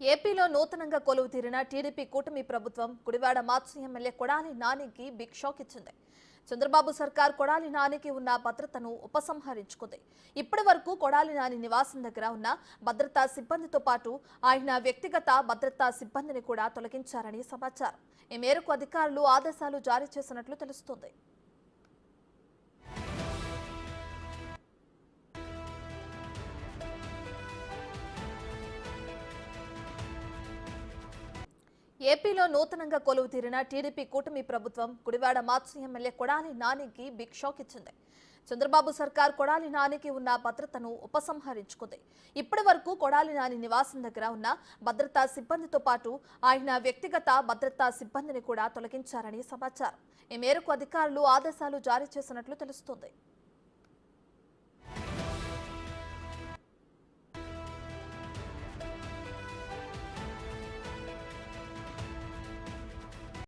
ఏపీలో నూతనంగా కొలువు తీరిన టీడీపీ కూటమి ప్రభుత్వం గుడివాడ మాజీ ఎమ్మెల్యే కొడాలి నానికి బిగ్ షాక్ ఇచ్చింది. చంద్రబాబు సర్కార్ కొడాలి నానికి ఉన్న భద్రతను ఉపసంహరించుకుంది. ఇప్పటి వరకు కొడాలి నాని నివాసం దగ్గర ఉన్న భద్రతా సిబ్బందితో పాటు ఆయన వ్యక్తిగత భద్రతా సిబ్బందిని కూడా తొలగించారని సమాచారం. ఈ మేరకు అధికారులు ఆదేశాలు జారీ చేసినట్లు తెలుస్తోంది. ఏపీలో నూతనంగా కొలువు తీరిన టీడీపీ కూటమి ప్రభుత్వం గుడివాడ మాజీ ఎమ్మెల్యే కొడాలి నానికి బిగ్ షాక్ ఇచ్చింది. చంద్రబాబు సర్కార్ కొడాలి నానికి ఉన్న భద్రతను ఉపసంహరించుకుంది. ఇప్పటి వరకు కొడాలి నాని నివాసం దగ్గర ఉన్న భద్రతా సిబ్బందితో పాటు ఆయన వ్యక్తిగత భద్రతా సిబ్బందిని కూడా తొలగించారని సమాచారం. ఈ మేరకు అధికారులు ఆదేశాలు జారీ చేసినట్లు తెలుస్తోంది.